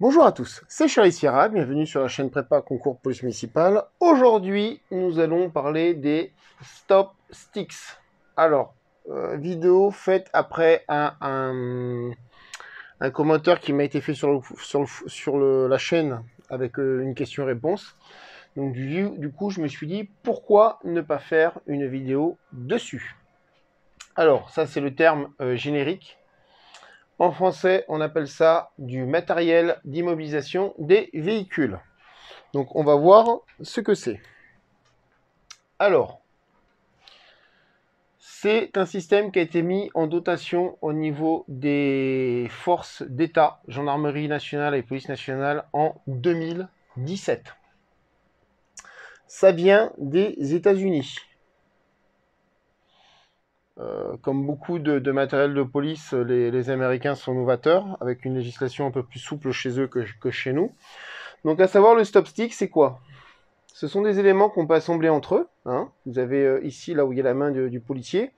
Bonjour à tous, c'est Charlie Sierra, bienvenue sur la chaîne Prépa Concours Police Municipale. Aujourd'hui, nous allons parler des Stop Sticks. Alors, vidéo faite après un commentaire qui m'a été fait sur la chaîne avec une question-réponse. Donc du coup, je me suis dit, pourquoi ne pas faire une vidéo dessus? Alors, ça c'est le terme générique. En français, on appelle ça du matériel d'immobilisation des véhicules. Donc, on va voir ce que c'est. Alors, c'est un système qui a été mis en dotation au niveau des forces d'État, gendarmerie nationale et police nationale en 2017. Ça vient des États-Unis. Comme beaucoup de matériel de police, les Américains sont novateurs, avec une législation un peu plus souple chez eux que chez nous. Donc, à savoir, le stop stick, c'est quoi? Ce sont des éléments qu'on peut assembler entre eux. Hein. Vous avez ici, là où il y a la main du policier,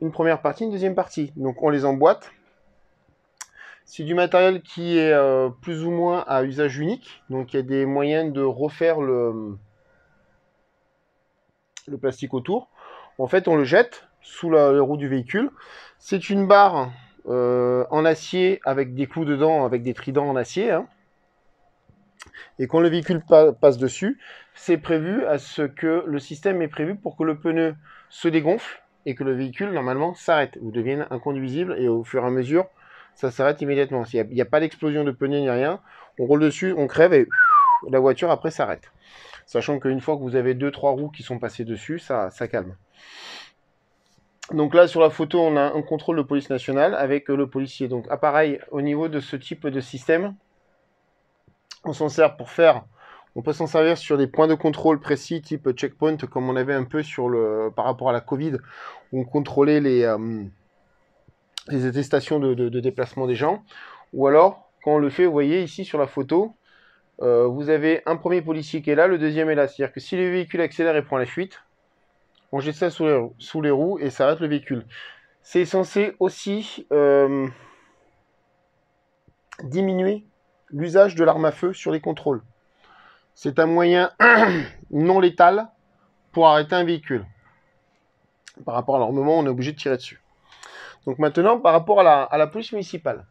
une première partie, une deuxième partie. Donc, on les emboîte. C'est du matériel qui est plus ou moins à usage unique. Donc, il y a des moyens de refaire le plastique autour. En fait, on le jette sous les roues du véhicule. C'est une barre en acier avec des clous dedans, avec des tridents en acier. Hein. Et quand le véhicule passe dessus, c'est prévu à ce que le système est prévu pour que le pneu se dégonfle et que le véhicule, normalement, s'arrête ou devienne inconduisible. Et au fur et à mesure, ça s'arrête immédiatement. Il n'y a pas d'explosion de pneu ni rien. On roule dessus, on crève et la voiture, après, s'arrête. Sachant qu'une fois que vous avez 2-3 roues qui sont passées dessus, ça calme. Donc là, sur la photo, on a un contrôle de police nationale avec le policier. Donc, pareil, au niveau de ce type de système, on s'en sert pour faire... On peut s'en servir sur des points de contrôle précis, type checkpoint, comme on avait un peu par rapport à la Covid, où on contrôlait les attestations de déplacement des gens. Ou alors, quand on le fait, vous voyez ici sur la photo, vous avez un premier policier qui est là, le deuxième est là. C'est-à-dire que si le véhicule accélère et prend la fuite, on jette ça sous les roues et ça arrête le véhicule. C'est censé aussi diminuer l'usage de l'arme à feu sur les contrôles. C'est un moyen non létal pour arrêter un véhicule. Par rapport à l'armement, on est obligé de tirer dessus. Donc maintenant, par rapport à la police municipale.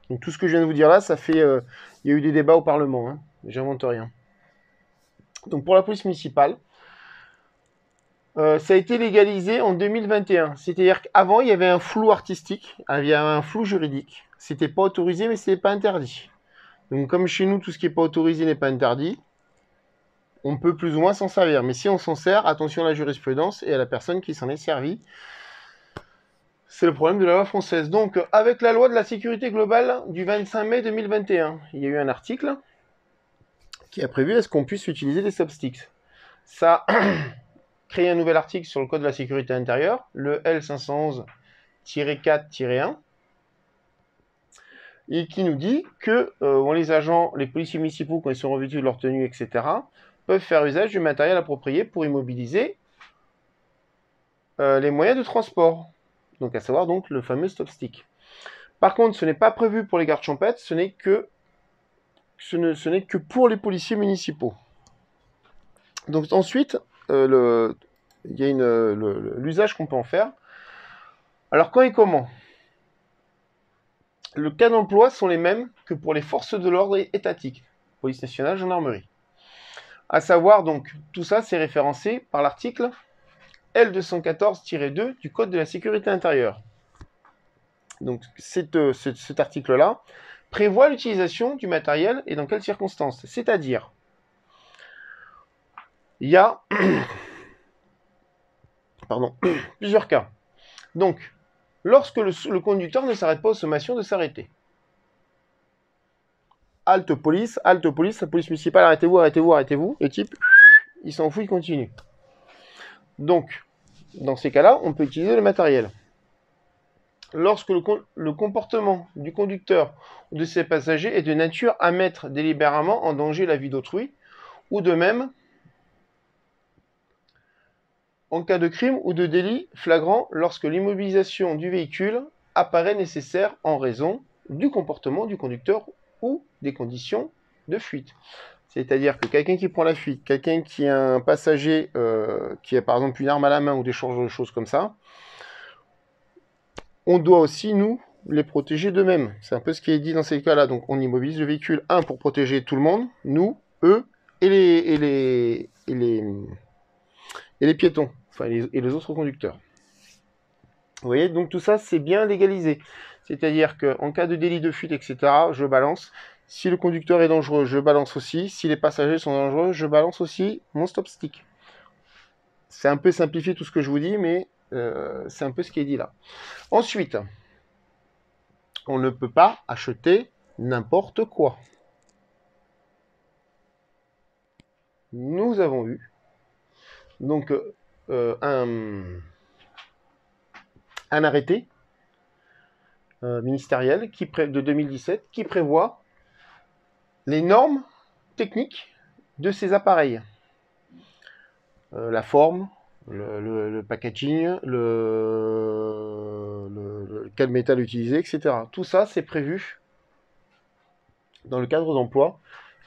Donc tout ce que je viens de vous dire là, ça fait... il y a eu des débats au Parlement, hein. J'invente rien. Donc pour la police municipale, ça a été légalisé en 2021. C'est-à-dire qu'avant, il y avait un flou artistique, il y avait un flou juridique. C'était pas autorisé, mais c'était pas interdit. Donc comme chez nous, tout ce qui n'est pas autorisé n'est pas interdit, on peut plus ou moins s'en servir. Mais si on s'en sert, attention à la jurisprudence et à la personne qui s'en est servie. C'est le problème de la loi française. Donc, avec la loi de la sécurité globale du 25 mai 2021, il y a eu un article qui a prévu est-ce qu'on puisse utiliser des stop-sticks. Ça a créé un nouvel article sur le code de la sécurité intérieure, le L511-4-1, et qui nous dit que les agents, les policiers municipaux, quand ils sont revêtus de leur tenue, etc., peuvent faire usage du matériel approprié pour immobiliser les moyens de transport. Donc à savoir donc le fameux stop stick. Par contre, ce n'est pas prévu pour les gardes champêtres, ce n'est que pour les policiers municipaux. Donc ensuite, il y a l'usage qu'on peut en faire. Alors quand et comment? Le cas d'emploi sont les mêmes que pour les forces de l'ordre étatiques, police nationale, gendarmerie. À savoir donc, tout ça c'est référencé par l'article L214-2 du Code de la sécurité intérieure. Donc cet article-là prévoit l'utilisation du matériel et dans quelles circonstances. C'est-à-dire, il y a plusieurs cas. Donc, lorsque le conducteur ne s'arrête pas aux sommations de s'arrêter. Halte police, la police municipale, arrêtez-vous, arrêtez-vous, arrêtez-vous. Le type, il s'en fout, il continue. Donc, dans ces cas-là, on peut utiliser le matériel. Lorsque le comportement du conducteur ou de ses passagers est de nature à mettre délibérément en danger la vie d'autrui, ou de même en cas de crime ou de délit flagrant lorsque l'immobilisation du véhicule apparaît nécessaire en raison du comportement du conducteur ou des conditions de fuite. C'est-à-dire que quelqu'un qui prend la fuite, quelqu'un qui est un passager qui a par exemple une arme à la main ou des choses comme ça, on doit aussi, nous, les protéger d'eux-mêmes. C'est un peu ce qui est dit dans ces cas-là. Donc on immobilise le véhicule, pour protéger tout le monde, nous, eux, et les piétons, enfin et les autres conducteurs. Vous voyez, donc tout ça, c'est bien légalisé. C'est-à-dire qu'en cas de délit de fuite, etc., je balance. Si le conducteur est dangereux, je balance aussi. Si les passagers sont dangereux, je balance aussi mon stop stick. C'est un peu simplifié tout ce que je vous dis, mais c'est un peu ce qui est dit là. Ensuite, on ne peut pas acheter n'importe quoi. Nous avons eu donc un arrêté ministériel de 2017 qui prévoit les normes techniques de ces appareils. La forme, le packaging, quel métal utiliser, etc. Tout ça, c'est prévu dans le cadre d'emploi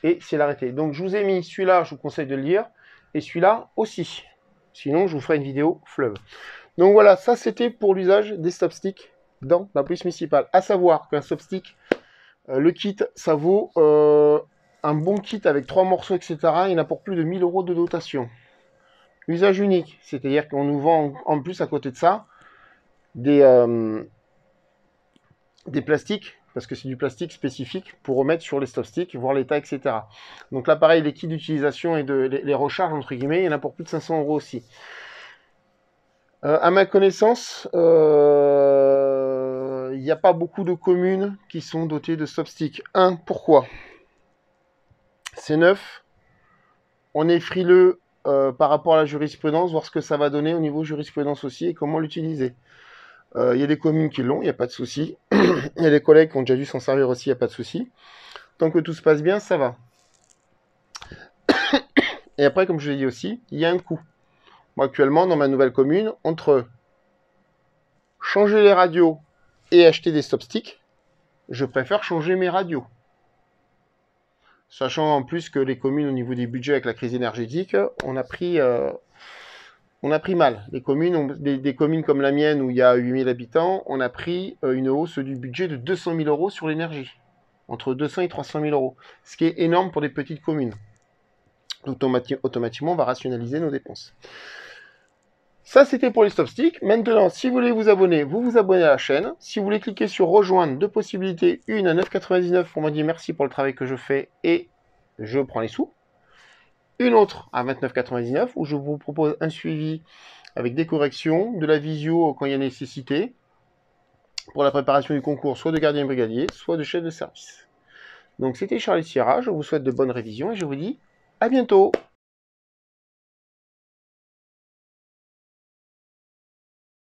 et c'est l'arrêté. Donc, je vous ai mis celui-là, je vous conseille de le lire, et celui-là aussi. Sinon, je vous ferai une vidéo fleuve. Donc voilà, ça c'était pour l'usage des stop sticks dans la police municipale. À savoir qu'un stop stick, le kit, ça vaut un bon kit avec 3 morceaux, etc. Il n'apporte plus de 1000 € de dotation. Usage unique, c'est-à-dire qu'on nous vend en plus à côté de ça des plastiques, parce que c'est du plastique spécifique pour remettre sur les stop sticks, voir l'état, etc. Donc l'appareil, les kits d'utilisation et les recharges, entre guillemets, il en a pour plus de 500 € aussi. À ma connaissance, il n'y a pas beaucoup de communes qui sont dotées de stop stick. Pourquoi? C'est neuf. On est frileux par rapport à la jurisprudence, voir ce que ça va donner au niveau jurisprudence aussi et comment l'utiliser. Il y a des communes qui l'ont, il n'y a pas de souci. Il y a des collègues qui ont déjà dû s'en servir aussi, il n'y a pas de souci. Tant que tout se passe bien, ça va. Et après, comme je l'ai dit aussi, il y a un coût. Moi, actuellement, dans ma nouvelle commune, entre changer les radios et acheter des stop sticks, je préfère changer mes radios. Sachant en plus que les communes, au niveau des budgets avec la crise énergétique, on a pris mal. Les communes, des communes comme la mienne où il y a 8000 habitants, on a pris une hausse du budget de 200 000 € sur l'énergie. Entre 200 et 300 000 €. Ce qui est énorme pour des petites communes. Automatiquement, on va rationaliser nos dépenses. Ça, c'était pour les stop sticks. Maintenant, si vous voulez vous abonner à la chaîne. Si vous voulez cliquer sur rejoindre, deux possibilités. Une à 9,99 pour me dire merci pour le travail que je fais et je prends les sous. Une autre à 29,99 où je vous propose un suivi avec des corrections, de la visio quand il y a nécessité, pour la préparation du concours, soit de gardien brigadier, soit de chef de service. Donc c'était Charlie Sierra, je vous souhaite de bonnes révisions et je vous dis à bientôt.